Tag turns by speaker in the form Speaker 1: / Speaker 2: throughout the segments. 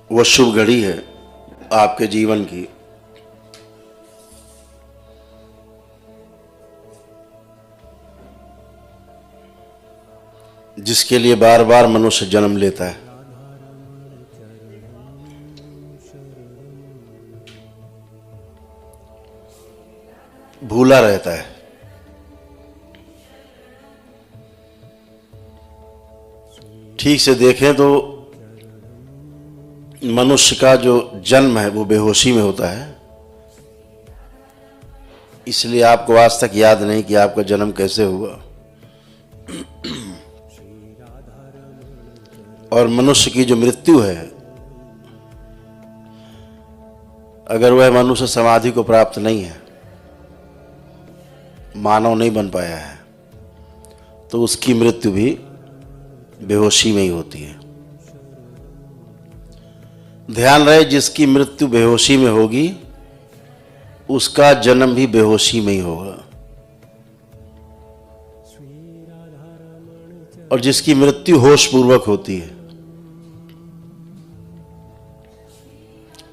Speaker 1: वो शुभ घड़ी है आपके जीवन की, जिसके लिए बार बार मनुष्य जन्म लेता है। भूला रहता है। ठीक से देखें तो मनुष्य का जो जन्म है वो बेहोशी में होता है, इसलिए आपको आज तक याद नहीं कि आपका जन्म कैसे हुआ। और मनुष्य की जो मृत्यु है, अगर वह मनुष्य समाधि को प्राप्त नहीं है, मानव नहीं बन पाया है, तो उसकी मृत्यु भी बेहोशी में ही होती है। ध्यान रहे, जिसकी मृत्यु बेहोशी में होगी उसका जन्म भी बेहोशी में ही होगा, और जिसकी मृत्यु होश पूर्वक होती है,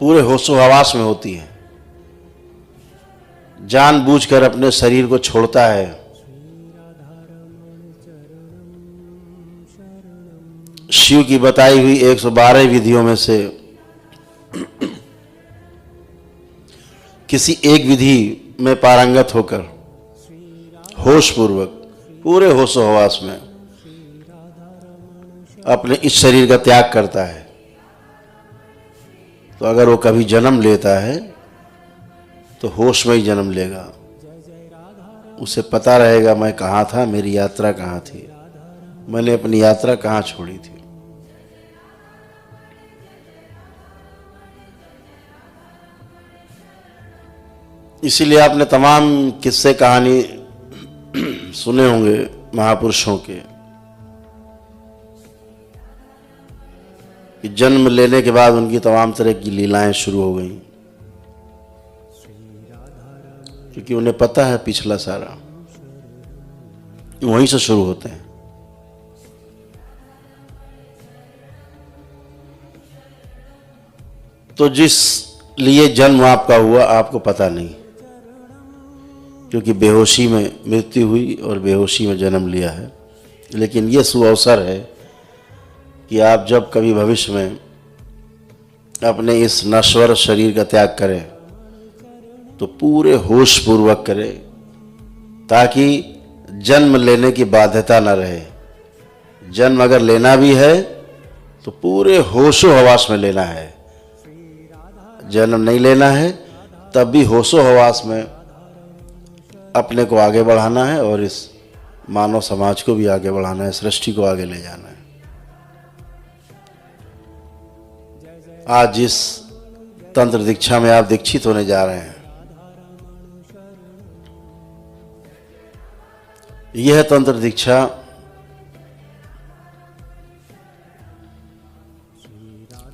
Speaker 1: पूरे होशो हवास में होती है, जानबूझकर अपने शरीर को छोड़ता है, शिव की बताई हुई 112 विधियों में से किसी एक विधि में पारंगत होकर होश पूर्वक पूरे होशो हवास में अपने इस शरीर का त्याग करता है, तो अगर वो कभी जन्म लेता है तो होश में ही जन्म लेगा। उसे पता रहेगा मैं कहाँ था, मेरी यात्रा कहाँ थी, मैंने अपनी यात्रा कहाँ छोड़ी थी। इसीलिए आपने तमाम किस्से कहानी सुने होंगे महापुरुषों के, कि जन्म लेने के बाद उनकी तमाम तरह की लीलाएं शुरू हो गई, क्योंकि उन्हें पता है पिछला सारा वहीं से शुरू होते हैं। तो जिस लिए जन्म आपका हुआ आपको पता नहीं, क्योंकि बेहोशी में मृत्यु हुई और बेहोशी में जन्म लिया है। लेकिन ये सुअवसर है कि आप जब कभी भविष्य में अपने इस नश्वर शरीर का त्याग करें तो पूरे होश पूर्वक करें, ताकि जन्म लेने की बाध्यता न रहे। जन्म अगर लेना भी है तो पूरे होशो हवास में लेना है, जन्म नहीं लेना है तब भी होशो हवास में अपने को आगे बढ़ाना है, और इस मानव समाज को भी आगे बढ़ाना है, सृष्टि को आगे ले जाना है। आज जिस तंत्र दीक्षा में आप दीक्षित होने जा रहे हैं, यह तंत्र दीक्षा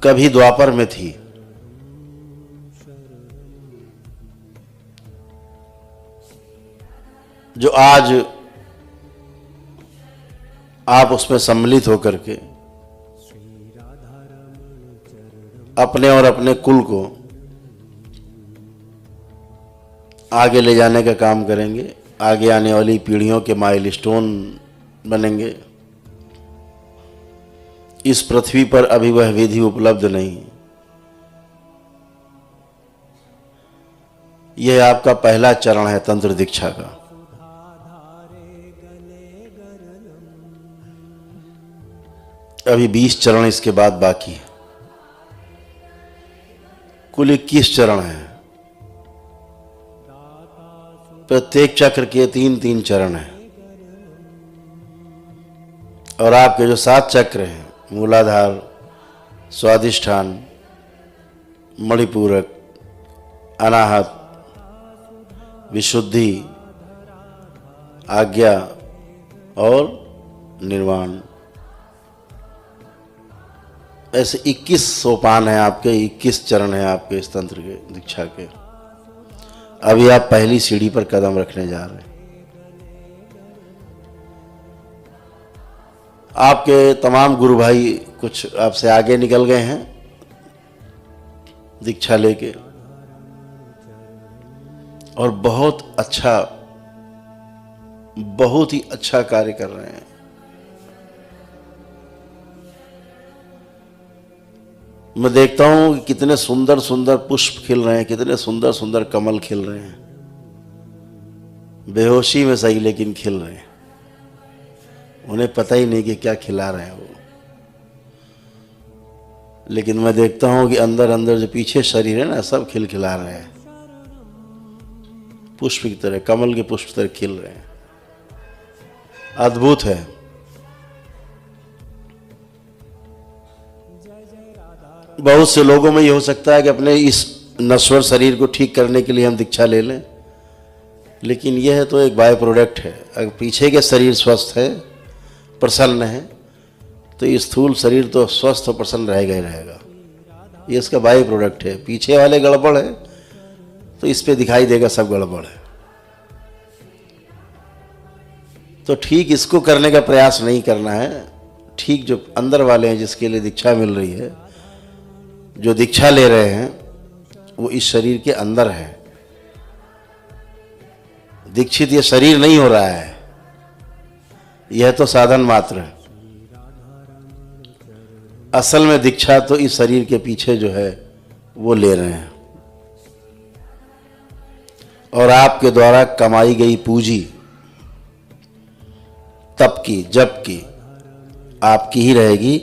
Speaker 1: कभी द्वापर में थी, जो आज आप उसमें सम्मिलित होकर के अपने और अपने कुल को आगे ले जाने का काम करेंगे, आगे आने वाली पीढ़ियों के माइलस्टोन बनेंगे। इस पृथ्वी पर अभी वह विधि उपलब्ध नहीं। यह आपका पहला चरण है तंत्र दीक्षा का। अभी 20 चरण इसके बाद बाकी है। कुल 21 चरण है। प्रत्येक चक्र के 3-3 चरण हैं, और आपके जो 7 चक्र हैं, मूलाधार, स्वाधिष्ठान, मणिपूरक, अनाहत, विशुद्धि, आज्ञा और निर्वाण, ऐसे 21 सोपान हैं आपके, 21 चरण हैं आपके इस तंत्र के दीक्षा के। अभी आप पहली सीढ़ी पर कदम रखने जा रहे हैं। आपके तमाम गुरु भाई कुछ आपसे आगे निकल गए हैं, दीक्षा लेके, और बहुत ही अच्छा कार्य कर रहे हैं। मैं देखता हूं कि कितने सुंदर सुंदर पुष्प खिल रहे हैं, कितने सुंदर सुंदर कमल खिल रहे हैं, बेहोशी में सही लेकिन खिल रहे हैं। उन्हें पता ही नहीं कि क्या खिला रहे हैं वो। लेकिन मैं देखता हूं कि अंदर अंदर जो पीछे शरीर है ना, सब खिलखिला रहे हैं, पुष्प की तरह, कमल के पुष्प की तरह खिल रहे हैं। अद्भुत है। बहुत से लोगों में ये हो सकता है कि अपने इस नश्वर शरीर को ठीक करने के लिए हम दीक्षा ले लें, लेकिन यह तो एक बाय प्रोडक्ट है। अगर पीछे के शरीर स्वस्थ है, प्रसन्न है, तो ये स्थूल शरीर तो स्वस्थ और प्रसन्न रहेगा ही रहेगा। ये इसका बाय प्रोडक्ट है। पीछे वाले गड़बड़ है तो इस पे दिखाई देगा सब गड़बड़ है। तो ठीक इसको करने का प्रयास नहीं करना है। ठीक जो अंदर वाले हैं, जिसके लिए दीक्षा मिल रही है, जो दीक्षा ले रहे हैं, वो इस शरीर के अंदर है। दीक्षित ये शरीर नहीं हो रहा है, यह तो साधन मात्र है। असल में दीक्षा तो इस शरीर के पीछे जो है वो ले रहे हैं, और आपके द्वारा कमाई गई पूंजी तप की, जप की, आपकी ही रहेगी।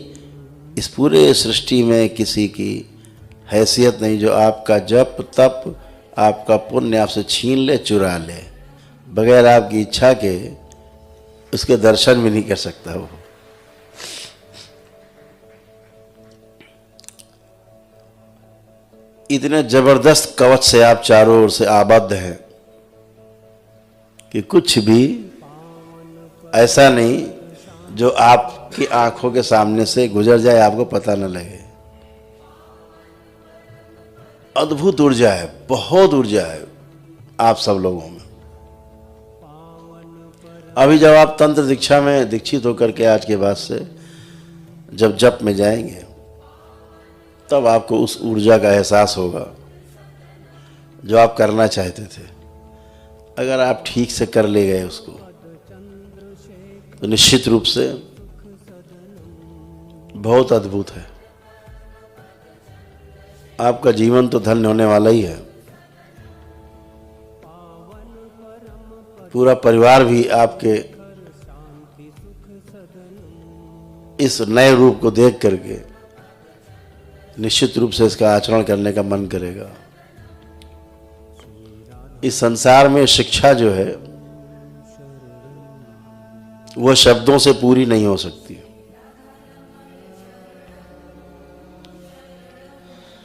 Speaker 1: इस पूरे सृष्टि में किसी की हैसियत नहीं जो आपका जप तप, आपका पुण्य आपसे छीन ले, चुरा ले, बगैर आपकी इच्छा के उसके दर्शन भी नहीं कर सकता वो। इतने जबरदस्त कवच से आप चारों ओर से आबद्ध हैं कि कुछ भी ऐसा नहीं जो आपकी आंखों के सामने से गुजर जाए, आपको पता न लगे। अद्भुत ऊर्जा है, बहुत ऊर्जा है आप सब लोगों में। अभी जब आप तंत्र दीक्षा में दीक्षित होकर के आज के बाद से जब जप में जाएंगे, तब आपको उस ऊर्जा का एहसास होगा जो आप करना चाहते थे। अगर आप ठीक से कर ले गए उसको, तो निश्चित रूप से बहुत अद्भुत है। आपका जीवन तो धन्य होने वाला ही है। पूरा परिवार भी आपके इस नए रूप को देख करके निश्चित रूप से इसका आचरण करने का मन करेगा। इस संसार में शिक्षा जो है वह शब्दों से पूरी नहीं हो सकती।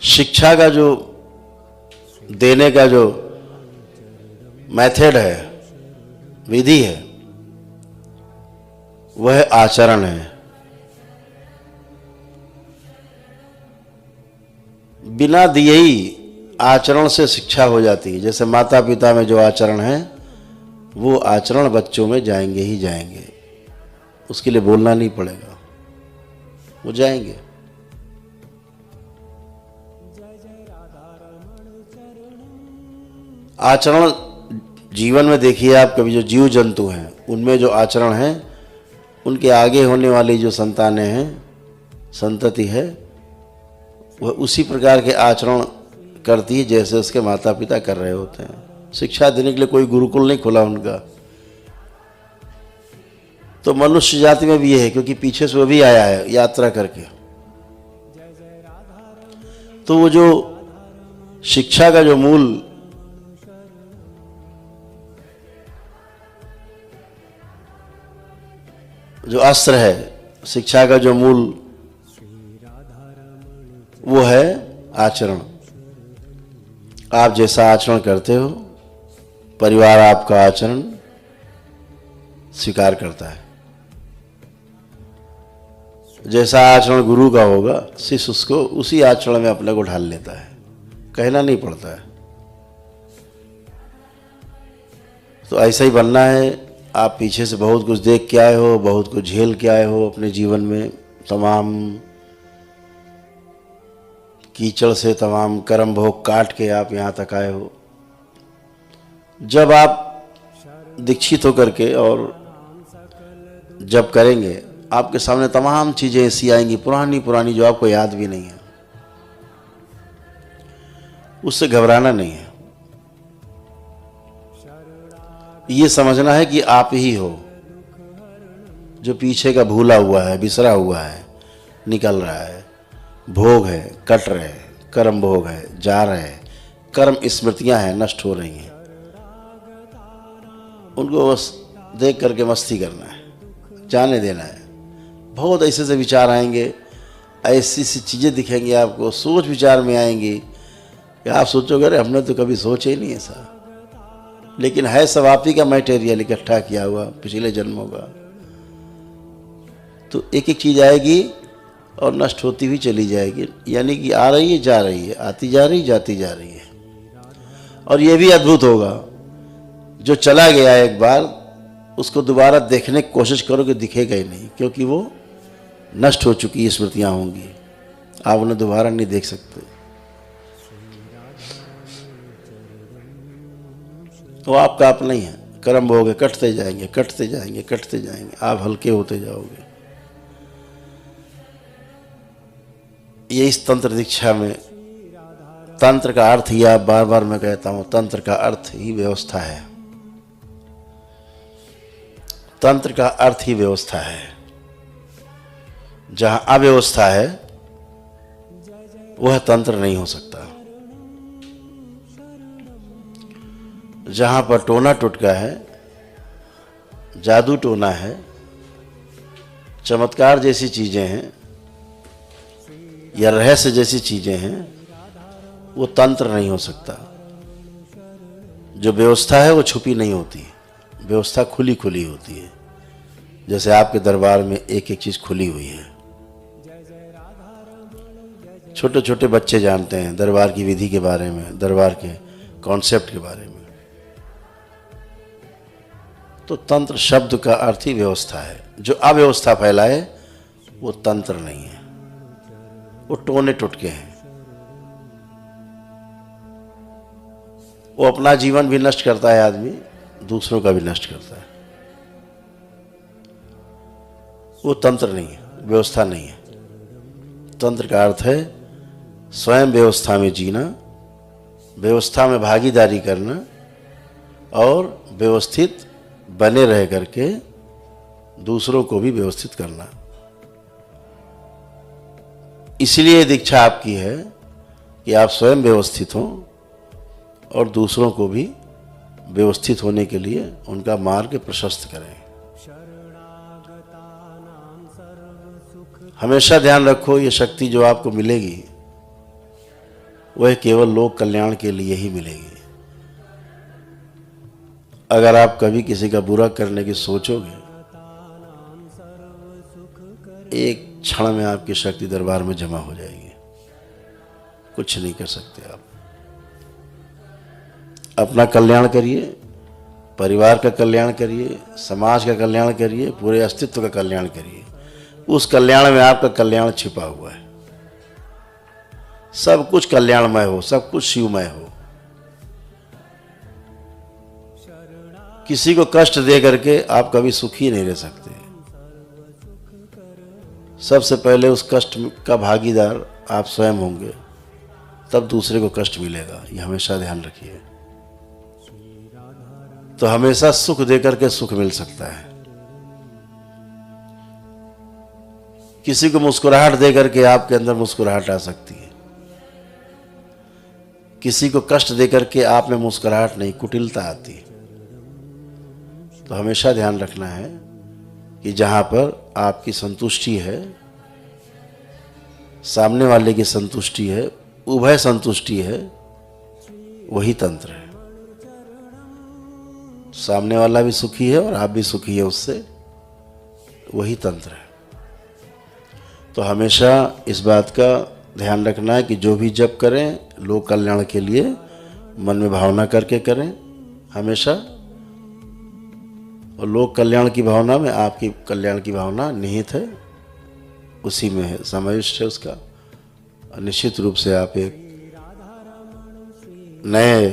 Speaker 1: शिक्षा का जो देने का जो मेथड है, विधि है, वह आचरण है। बिना दिए ही आचरण से शिक्षा हो जाती है। जैसे माता पिता में जो आचरण है, वो आचरण बच्चों में जाएंगे ही जाएंगे। उसके लिए बोलना नहीं पड़ेगा, वो जाएंगे। आचरण जीवन में देखिए आप, कभी जो जीव जंतु हैं उनमें जो आचरण है, उनके आगे होने वाली जो संतानें हैं, संतति है, वह उसी प्रकार के आचरण करती है जैसे उसके माता पिता कर रहे होते हैं। शिक्षा देने के लिए कोई गुरुकुल नहीं खुला उनका। तो मनुष्य जाति में भी ये है, क्योंकि पीछे से वो भी आया है यात्रा करके। तो वो जो शिक्षा का जो मूल जो अस्त्र है, शिक्षा का जो मूल वो है आचरण। आप जैसा आचरण करते हो, परिवार आपका आचरण स्वीकार करता है। जैसा आचरण गुरु का होगा, शिष्य उसको उसी आचरण में अपने को ढाल लेता है, कहना नहीं पड़ता है। तो ऐसा ही बनना है। आप पीछे से बहुत कुछ देख के आए हो, बहुत कुछ झेल के आए हो अपने जीवन में, तमाम कीचड़ से तमाम कर्म भोग काट के आप यहाँ तक आए हो। जब आप दीक्षित होकर के और जब करेंगे, आपके सामने तमाम चीज़ें ऐसी आएंगी पुरानी पुरानी जो आपको याद भी नहीं है। उससे घबराना नहीं है, ये समझना है कि आप ही हो जो पीछे का भूला हुआ है, बिसरा हुआ है, निकल रहा है। भोग है, कट रहे हैं, कर्म भोग है, जा रहे हैं, कर्म स्मृतियां हैं, नष्ट हो रही हैं। उनको बस देख करके मस्ती करना है, जाने देना है। बहुत ऐसे से विचार आएंगे, ऐसी सी चीज़ें दिखेंगी आपको, सोच विचार में आएंगी कि आप सोचोगे अरे हमने तो कभी सोचा ही नहीं ऐसा, लेकिन है सब आप ही का मटेरियल इकट्ठा किया हुआ पिछले जन्मों का। तो एक एक चीज़ आएगी और नष्ट होती हुई चली जाएगी, यानी कि आ रही है, जा रही है, आती जा रही, जाती जा रही है। और ये भी अद्भुत होगा, जो चला गया एक बार उसको दोबारा देखने की कोशिश करोगे दिखेगा ही नहीं, क्योंकि वो नष्ट हो चुकी स्मृतियां होंगी, आप उन्हें दोबारा नहीं देख सकते। तो आपका अपना ही है, कर्म भोग है, कटते जाएंगे, कटते जाएंगे, कटते जाएंगे, आप हल्के होते जाओगे। ये इस तंत्र दीक्षा में, तंत्र का अर्थ ही, आप बार बार मैं कहता हूं, तंत्र का अर्थ ही व्यवस्था है। तंत्र का अर्थ ही व्यवस्था है। जहां अव्यवस्था है वह तंत्र नहीं हो सकता। जहां पर टोना टुटका है, जादू टोना है, चमत्कार जैसी चीजें हैं या रहस्य जैसी चीजें हैं, वो तंत्र नहीं हो सकता। जो व्यवस्था है वो छुपी नहीं होती, व्यवस्था खुली खुली होती है। जैसे आपके दरबार में एक एक चीज खुली हुई है। छोटे छोटे बच्चे जानते हैं दरबार की विधि के बारे में, दरबार के कॉन्सेप्ट के बारे में। तो तंत्र शब्द का अर्थ ही व्यवस्था है। जो अव्यवस्था फैलाए वो तंत्र नहीं है, वो टोने टुटके हैं। वो अपना जीवन भी नष्ट करता है आदमी, दूसरों का भी नष्ट करता है। वो तंत्र नहीं है, व्यवस्था नहीं है। तंत्र का अर्थ है स्वयं व्यवस्था में जीना, व्यवस्था में भागीदारी करना और व्यवस्थित बने रह करके दूसरों को भी व्यवस्थित करना। इसलिए दीक्षा आपकी है कि आप स्वयं व्यवस्थित हों और दूसरों को भी व्यवस्थित होने के लिए उनका मार्ग प्रशस्त करें। हमेशा ध्यान रखो, ये शक्ति जो आपको मिलेगी वह केवल लोक कल्याण के लिए ही मिलेगी। अगर आप कभी किसी का बुरा करने की सोचोगे, एक क्षण में आपकी शक्ति दरबार में जमा हो जाएगी, कुछ नहीं कर सकते आप। अपना कल्याण करिए, परिवार का कल्याण करिए, समाज का कल्याण करिए, पूरे अस्तित्व का कल्याण करिए। उस कल्याण में आपका कल्याण छिपा हुआ है। सब कुछ कल्याणमय हो, सब कुछ शिवमय हो। किसी को कष्ट दे करके आप कभी सुखी नहीं रह सकते। सबसे पहले उस कष्ट का भागीदार आप स्वयं होंगे, तब दूसरे को कष्ट मिलेगा। ये हमेशा ध्यान रखिए। तो हमेशा सुख दे करके सुख मिल सकता है। किसी को मुस्कुराहट दे करके आपके अंदर मुस्कुराहट आ सकती है। किसी को कष्ट दे करके आप में मुस्कुराहट नहीं, कुटिलता आती है। तो हमेशा ध्यान रखना है कि जहां पर आपकी संतुष्टि है, सामने वाले की संतुष्टि है, उभय संतुष्टि है, वही तंत्र है। सामने वाला भी सुखी है और आप भी सुखी है उससे, वही तंत्र है। तो हमेशा इस बात का ध्यान रखना है कि जो भी जप करें लोक कल्याण के लिए मन में भावना करके करें हमेशा। और लोक कल्याण की भावना में आपकी कल्याण की भावना निहित है, उसी में है, समाविष्ट है उसका। निश्चित रूप से आप एक नए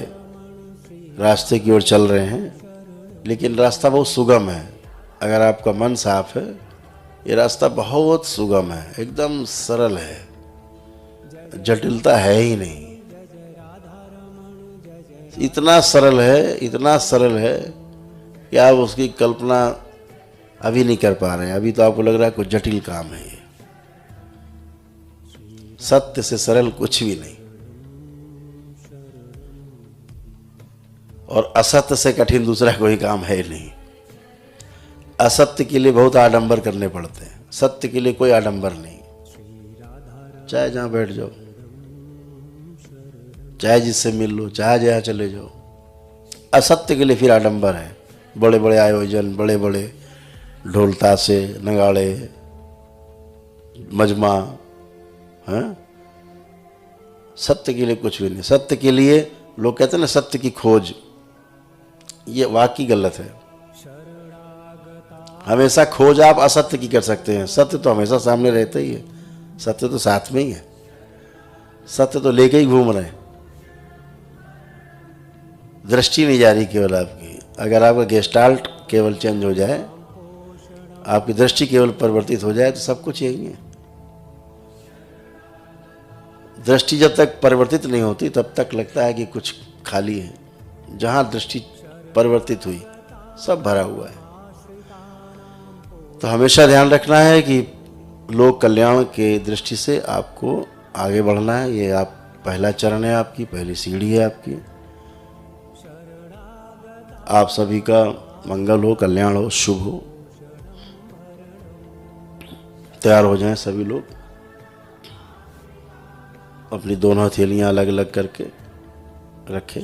Speaker 1: रास्ते की ओर चल रहे हैं, लेकिन रास्ता बहुत सुगम है। अगर आपका मन साफ है, ये रास्ता बहुत सुगम है, एकदम सरल है, जटिलता है ही नहीं। इतना सरल है, इतना सरल है कि आप उसकी कल्पना अभी नहीं कर पा रहे हैं। अभी तो आपको लग रहा है कोई जटिल काम है ये। सत्य से सरल कुछ भी नहीं, और असत्य से कठिन दूसरा कोई काम है नहीं। असत्य के लिए बहुत आडंबर करने पड़ते हैं, सत्य के लिए कोई आडंबर नहीं। चाहे जहां बैठ जाओ, चाहे जिससे मिल लो, चाहे जहां चले जाओ। असत्य के लिए फिर आडंबर है, बड़े बड़े आयोजन, बड़े बड़े ढोल ताशे नगाड़े, मजमा, हैं? सत्य के लिए कुछ भी नहीं। सत्य के लिए लोग कहते हैं ना, सत्य की खोज, ये वाकई गलत है। हमेशा खोज आप असत्य की कर सकते हैं, सत्य तो हमेशा सामने रहता ही है। सत्य तो साथ में ही है, सत्य तो लेके ही घूम रहे हैं। दृष्टि नहीं जा रही केवल आपकी। अगर आपका गेस्टाल्ट केवल चेंज हो जाए, आपकी दृष्टि केवल परिवर्तित हो जाए, तो सब कुछ यही है। दृष्टि जब तक परिवर्तित नहीं होती, तब तक लगता है कि कुछ खाली है। जहां दृष्टि परिवर्तित हुई, सब भरा हुआ है। तो हमेशा ध्यान रखना है कि लोक कल्याण के दृष्टि से आपको आगे बढ़ना है। ये आप पहला चरण है, आपकी पहली सीढ़ी है आपकी। आप सभी का मंगल हो, कल्याण हो, शुभ हो। तैयार हो जाएं सभी लोग। अपनी दोनों हथेलियां अलग अलग करके रखें,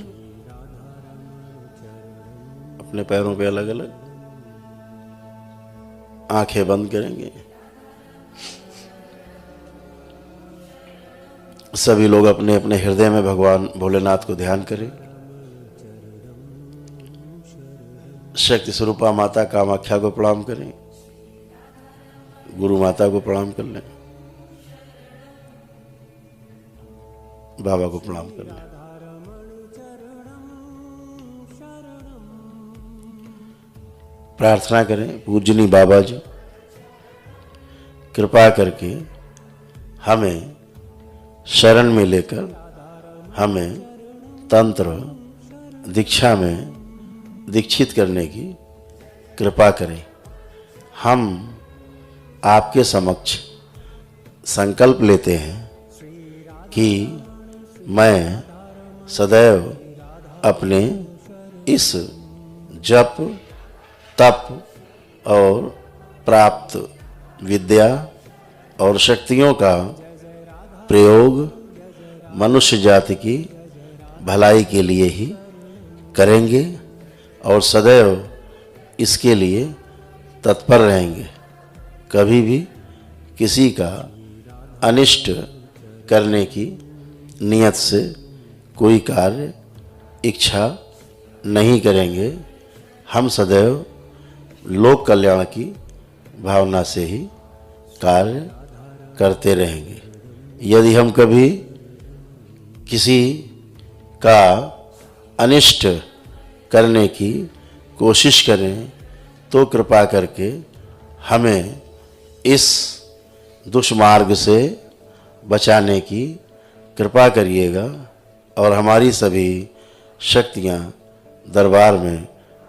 Speaker 1: अपने पैरों पे अलग अलग। आंखें बंद करेंगे। सभी लोग अपने अपने हृदय में भगवान भोलेनाथ को ध्यान करें। शक्ति स्वरूपा माता कामाख्या को प्रणाम करें, गुरु माता को प्रणाम कर लें, बाबा को प्रणाम कर लें। प्रार्थना करें, पूजनी बाबा जी कृपा करके हमें शरण में लेकर हमें तंत्र दीक्षा में दीक्षित करने की कृपा करें। हम आपके समक्ष संकल्प लेते हैं कि मैं सदैव अपने इस जप तप और प्राप्त विद्या और शक्तियों का प्रयोग मनुष्य जाति की भलाई के लिए ही करेंगे और सदैव इसके लिए तत्पर रहेंगे। कभी भी किसी का अनिष्ट करने की नियत से कोई कार्य इच्छा नहीं करेंगे। हम सदैव लोक कल्याण की भावना से ही कार्य करते रहेंगे। यदि हम कभी किसी का अनिष्ट करने की कोशिश करें, तो कृपा करके हमें इस दुष्मार्ग से बचाने की कृपा करिएगा और हमारी सभी शक्तियाँ दरबार में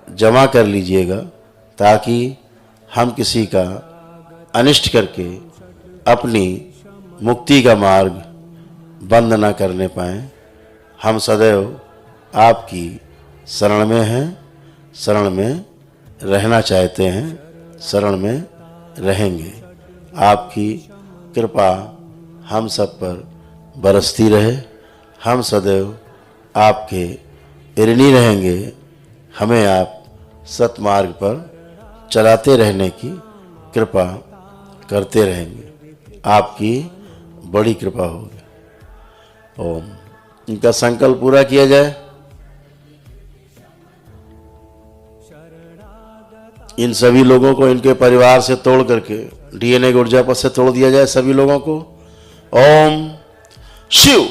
Speaker 1: जमा कर लीजिएगा, ताकि हम किसी का अनिष्ट करके अपनी मुक्ति का मार्ग बंद न करने पाएं। हम सदैव आपकी शरण में हैं, शरण में रहना चाहते हैं, शरण में रहेंगे। आपकी कृपा हम सब पर बरसती रहे। हम सदैव आपके ऋणी रहेंगे। हमें आप सतमार्ग पर चलाते रहने की कृपा करते रहेंगे। आपकी बड़ी कृपा होगी। ओम। इनका संकल्प पूरा किया जाए। इन सभी लोगों को इनके परिवार से तोड़ करके डीएनए ऊर्जा पथ से तोड़ दिया जाए सभी लोगों को। ओम शिव।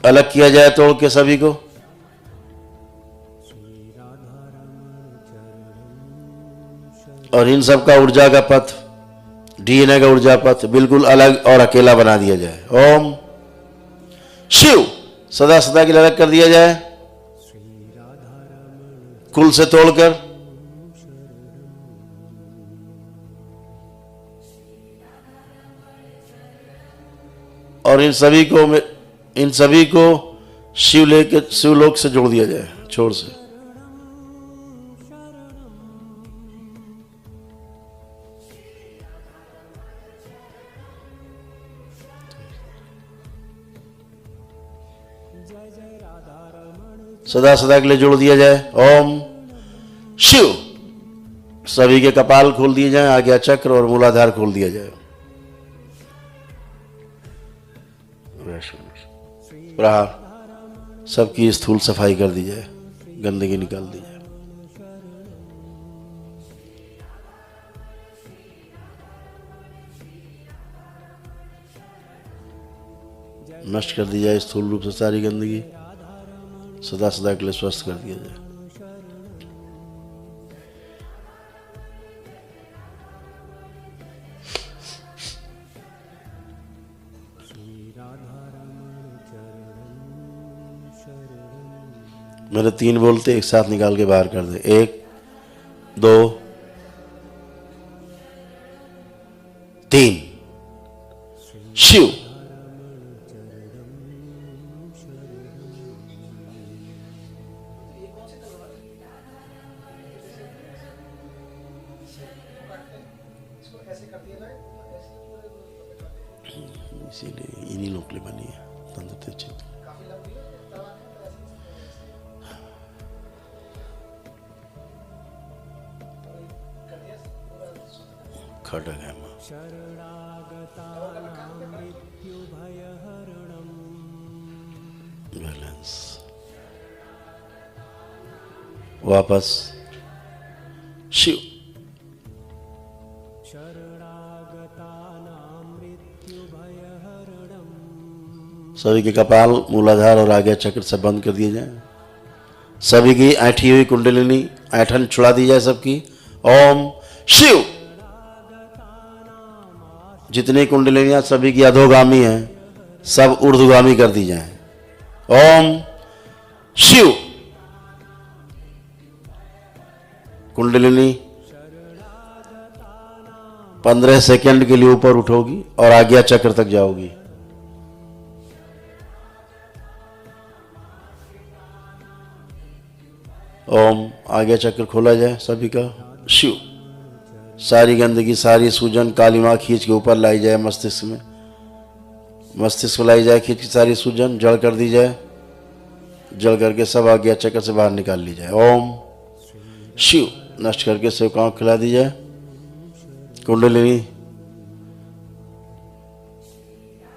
Speaker 1: अलग किया जाए तोड़ के सभी को। और इन सब का ऊर्जा का पथ, डीएनए का ऊर्जा पथ बिल्कुल अलग और अकेला बना दिया जाए। ओम शिव। सदा सदा के लिए अलग कर दिया जाए कुल से तोड़कर। और इन सभी को शिवलोक से जोड़ दिया जाए छोर से। सदा सदा के लिए जोड़ दिया जाए। ओम शिव। सभी के कपाल खोल दिए जाए, आज्ञा चक्र और मूलाधार खोल दिया जाए। प्रहार। सबकी स्थूल सफाई कर दी जाए, गंदगी निकाल दी जाए। नष्ट कर दी जाए स्थूल रूप से सारी गंदगी। सदा सदा के लिए स्वस्थ कर दिया जाए। मेरे 3 बोलते एक साथ निकाल के बाहर कर दे। 1 2 3। शिव। इसीलिए इन्हीं लोकली बनी है तंत्र चित्त। खड़ग है मां। बैलेंस। वापस शिव। सभी के कपाल, मूलाधार और आज्ञा चक्र से बंद कर दिए जाए। सभी की ऐठी हुई कुंडलिनी ऐठन छुड़ा दी जाए सबकी। ओम शिव। जितनी कुंडलिनियां सभी की अधोगामी हैं, सब ऊर्ध्वगामी कर दी जाए। ओम शिव। कुंडलिनी 15 सेकंड के लिए ऊपर उठोगी और आज्ञा चक्र तक जाओगी। ओम। आज्ञा चक्र खोला जाए सभी का। शिव। सारी गंदगी, सारी सूजन, काली मां खींच के ऊपर लाई जाए मस्तिष्क में। मस्तिष्क लाई जाए खींच की सारी सूजन जड़ कर दी जाए। जड़ करके सब आज्ञा चक्र से बाहर निकाल ली जाए। ओम शिव। नष्ट करके शिव को आंख खिला दी जाए। कुंडलिनी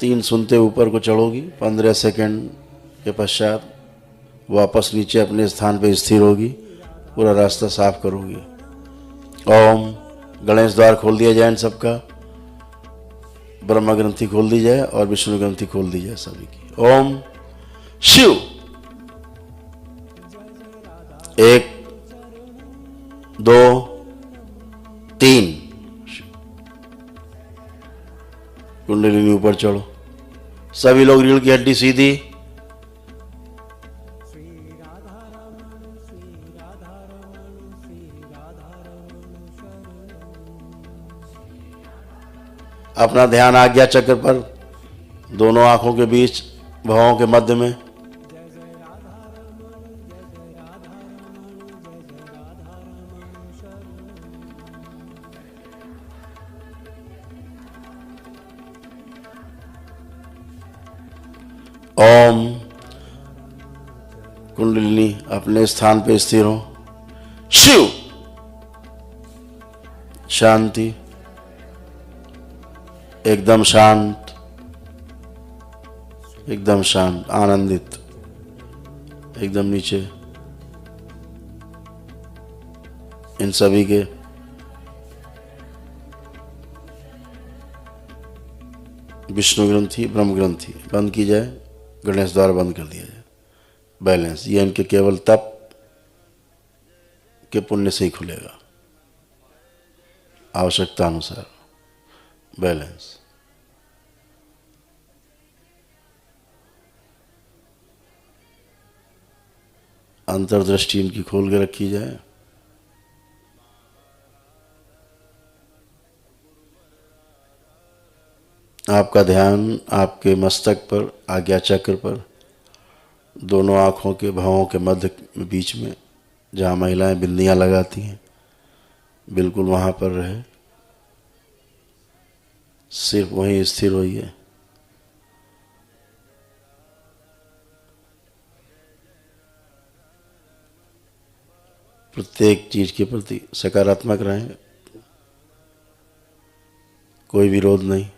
Speaker 1: 3 सुनते ऊपर को चढ़ोगी। 15 सेकंड के पश्चात वापस नीचे अपने स्थान पे स्थिर होगी। पूरा रास्ता साफ करोगी। ओम। गणेश द्वार खोल दिया जाए इन सबका। ब्रह्म ग्रंथि खोल दी जाए और विष्णु ग्रंथि खोल दी जाए सभी की। ओम शिव। 1 2 3। कुंडलिनी ऊपर चढ़ो। सभी लोग रीढ़ की हड्डी सीधी। अपना ध्यान आज्ञा चक्र पर, दोनों आंखों के बीच, भवों के मध्य में। ओम। कुंडलिनी अपने स्थान पे स्थिर हो। शिव। शांति। एकदम शांत, एकदम शांत, आनंदित, एकदम नीचे। इन सभी के विष्णु ग्रंथि, ब्रह्म ग्रंथि बंद की जाए, गणेश द्वार बंद कर दिया जाए। बैलेंस ये इनके केवल तप के पुण्य से ही खुलेगा, आवश्यकता अनुसार। बैलेंस अंतर्दृष्टि इनकी खोल के रखी जाए। आपका ध्यान आपके मस्तक पर, आज्ञा चक्र पर, दोनों आँखों के भवों के मध्य बीच में, जहाँ महिलाएं बिंदियाँ लगाती हैं, बिल्कुल वहाँ पर रहे। सिर्फ वहीं स्थिर होइए। प्रत्येक चीज के प्रति सकारात्मक रहें, कोई विरोध नहीं,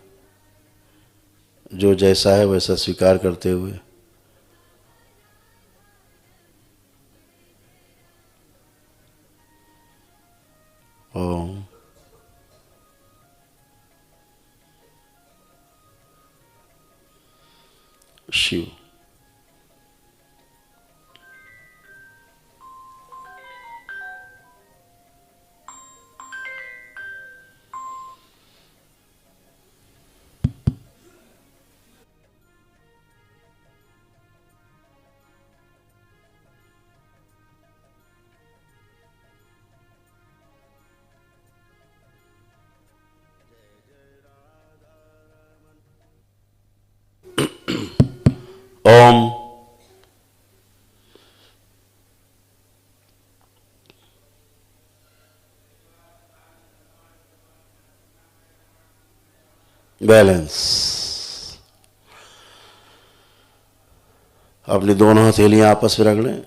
Speaker 1: जो जैसा है वैसा स्वीकार करते हुए। ओम शिव। ओम बैलेंस। अपनी दोनों हथेलियां आपस में रगड़ें,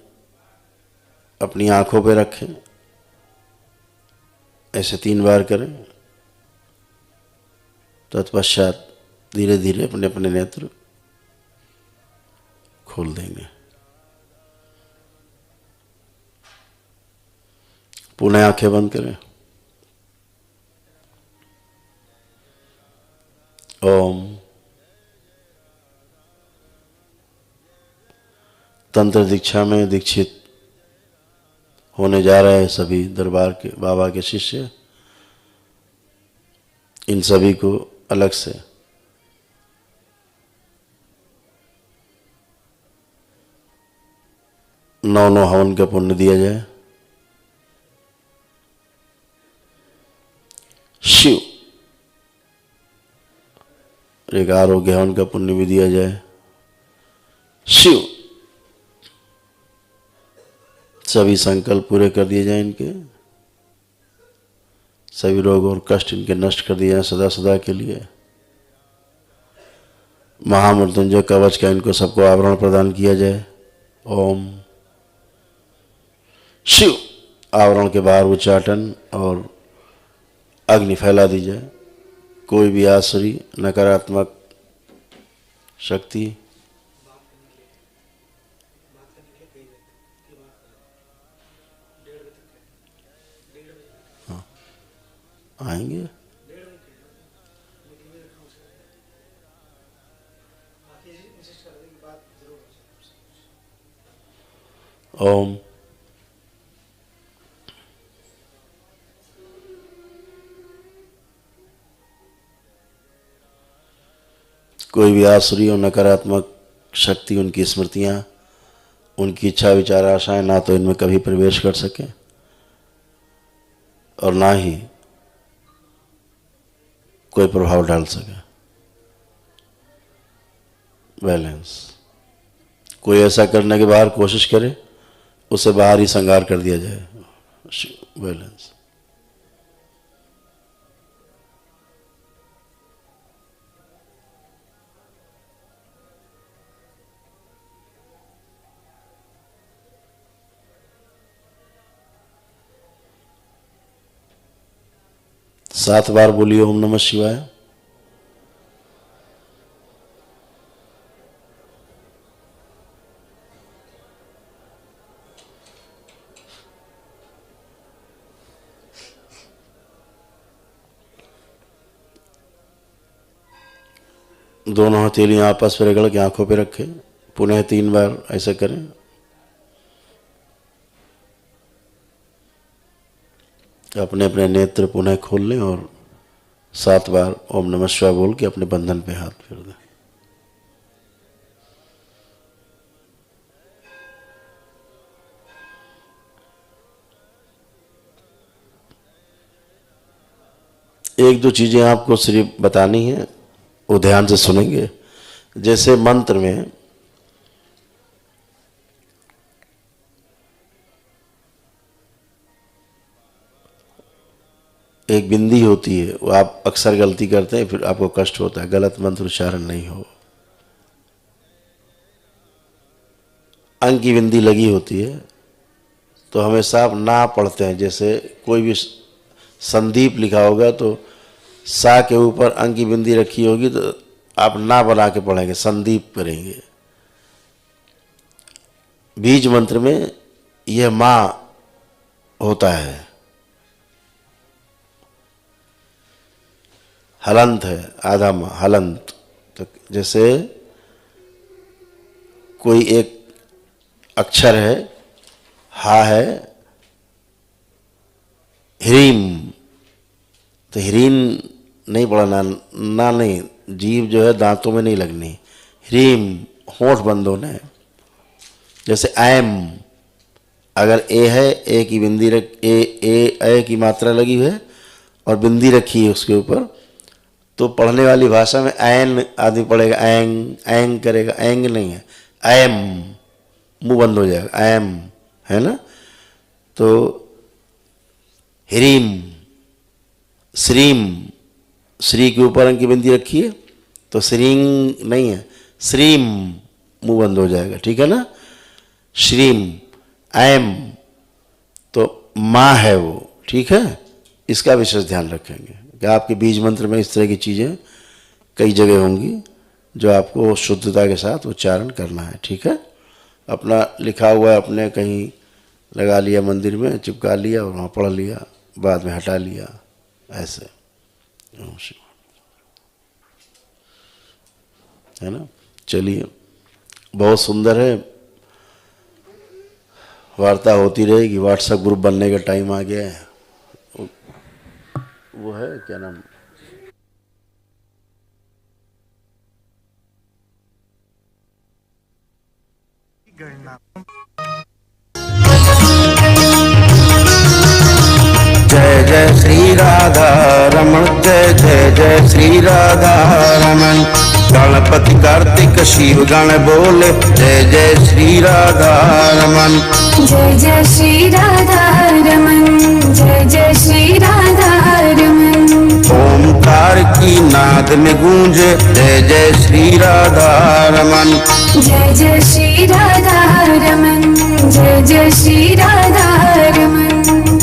Speaker 1: अपनी आंखों पे रखें, ऐसे 3 बार करें। तत्पश्चात धीरे धीरे अपने अपने नेत्र खोल देंगे। पुनः आंखें बंद करें। ओम। तंत्र दीक्षा में दीक्षित होने जा रहे हैं सभी दरबार के बाबा के शिष्य, इन सभी को अलग से नौ हवन का पुण्य दिया जाए। शिव। एक आरोग्य हवन का पुण्य भी दिया जाए। शिव। सभी संकल्प पूरे कर दिए जाए इनके, सभी रोग और कष्ट इनके नष्ट कर दिए जाए सदा सदा के लिए। महामृत्युंजय कवच का इनको सबको आवरण प्रदान किया जाए। ओम शिव। आवरण के बाहर उच्चाटन और अग्नि फैला दी जाए। कोई भी आसुरी नकारात्मक शक्ति आएंगे। ओम कोई भी आसुरी और नकारात्मक शक्ति, उनकी स्मृतियां, उनकी इच्छा विचार आशाएं ना तो इनमें कभी प्रवेश कर सके और ना ही कोई प्रभाव डाल सके। बैलेंस। कोई ऐसा करने के बाहर कोशिश करे, उसे बाहर ही संगार कर दिया जाए। बैलेंस। सात बार बोलिए ओम नमः शिवाय। दोनों हथेलियां आपस में रगड़ के आंखों पे रखें, पुनः 3 बार ऐसा करें। अपने अपने नेत्र पुनः खोल लें और 7 बार ओम नमः शिवाय बोल के अपने बंधन पे हाथ फेर दें। एक दो चीजें आपको सिर्फ बतानी है, वो ध्यान से सुनेंगे। जैसे मंत्र में एक बिंदी होती है, वो आप अक्सर गलती करते हैं, फिर आपको कष्ट होता है, गलत मंत्र उच्चारण नहीं हो। अंग की बिंदी लगी होती है तो हमेशा आप ना पढ़ते हैं। जैसे कोई भी संदीप लिखा होगा तो सा के ऊपर अंग की बिंदी रखी होगी तो आप ना बना के पढ़ेंगे, संदीप करेंगे। बीज मंत्र में यह मां होता है, हलंत है, आधा मां हलंत। तो जैसे कोई एक अक्षर है, हा है, ह्रीम, तो ह्रीम नहीं पढ़ना, ना नहीं, जीभ जो है दांतों में नहीं लगनी, ह्रीम होंठ बंद होने हैं। जैसे ऐम, अगर ए है, ए की बिंदी रख, ए की मात्रा लगी है और बिंदी रखी है उसके ऊपर, तो पढ़ने वाली भाषा में ऐन आदमी पढ़ेगा, एंग एंग करेगा, एंग नहीं है, ऐम, मुंह बंद हो जाएगा, ऐम है ना। तो ह्रीम, श्रीम, श्री के ऊपर अंग की बिंदी रखी है तो श्रींग नहीं है, श्रीम, मुंह बंद हो जाएगा, ठीक है ना। श्रीम, ऐम, तो माँ है वो, ठीक है। इसका विशेष ध्यान रखेंगे कि आपके बीज मंत्र में इस तरह की चीज़ें कई जगह होंगी जो आपको शुद्धता के साथ उच्चारण करना है, ठीक है। अपना लिखा हुआ है अपने कहीं लगा लिया, मंदिर में चिपका लिया और वहाँ पढ़ लिया, बाद में हटा लिया, ऐसे है ना। चलिए, बहुत सुंदर है, वार्ता होती रहेगी। व्हाट्सएप ग्रुप बनने का टाइम आ गया है। वो है क्या नाम,
Speaker 2: जय जय श्री राधा रमण, जय जय जय श्री राधा रमण। गणपति कार्तिक शिव गण बोले, जय जय श्री राधा रमण।
Speaker 3: जय जय श्री राधा रमन, जय जय श्री राधा रमन।
Speaker 2: ओमकार की नाद में गूंजे, जय जय श्री राधा रमण।
Speaker 3: जय जय श्री राधा रमन, जय जय श्री राधा रमन।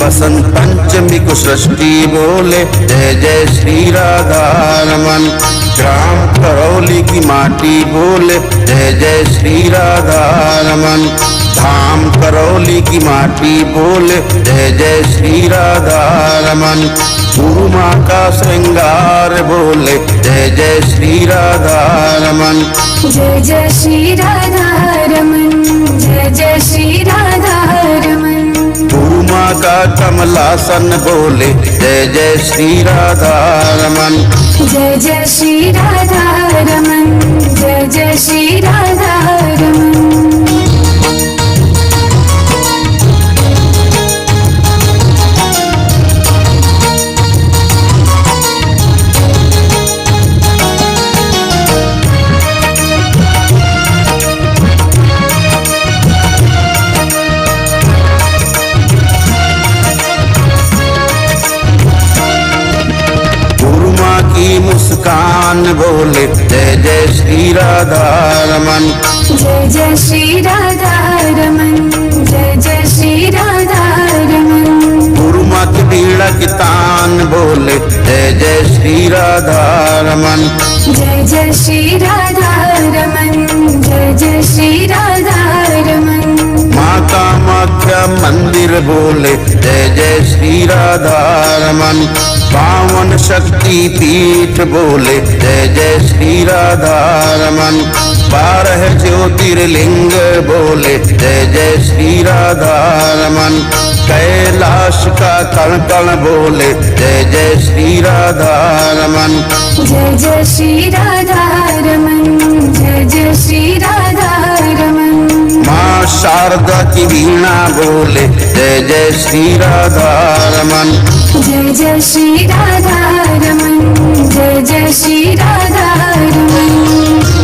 Speaker 2: बसंत पंचमी को सृष्टि बोले, जय जय श्री राधा रमण। ग्राम करौली की माटी बोले, जय जय श्री राधा रमण। धाम करौली की माटी बोले, जय जय श्री राधा रमण। गुरु माँ का श्रृंगार बोले, जय जय श्री राधा रमण।
Speaker 3: जय जय श्री राधा रमन, जय जय श्री राधा रमन।
Speaker 2: गुरु माँ का कमलासन बोले, जय जय श्री राधा रमण।
Speaker 3: जय जय श्री राधा रमन, जय जय श्री राधा रमन।
Speaker 2: मुस्कान बोले, जय जय श्री राधा रमण।
Speaker 3: जय जय श्री राधा रमन, जय जय श्री राधा रमन।
Speaker 2: गुरु माँ की बीड़ा की तान बोले, जय जय श्री राधा रमण।
Speaker 3: जय जय श्री राधा रमन, जय जय श्री राधा रमन।
Speaker 2: माँ कामाख्या मंदिर बोले, जय जय श्री राधा रमण। पावन शक्ति पीठ बोले जय जय श्री राधा रमन। 12 ज्योतिर्लिंग बोले जय जय श्री राधा रमन। कैलाश का कण कण बोले जय जय श्री राधा रमन।
Speaker 3: जय जय श्री राधा रमन, जय जय श्री राधा रमन।
Speaker 2: माँ शारदा की वीणा बोले जय जय श्री राधा रमन।
Speaker 3: जय जय श्री राधा रमन, जय जय श्री राधा रमन।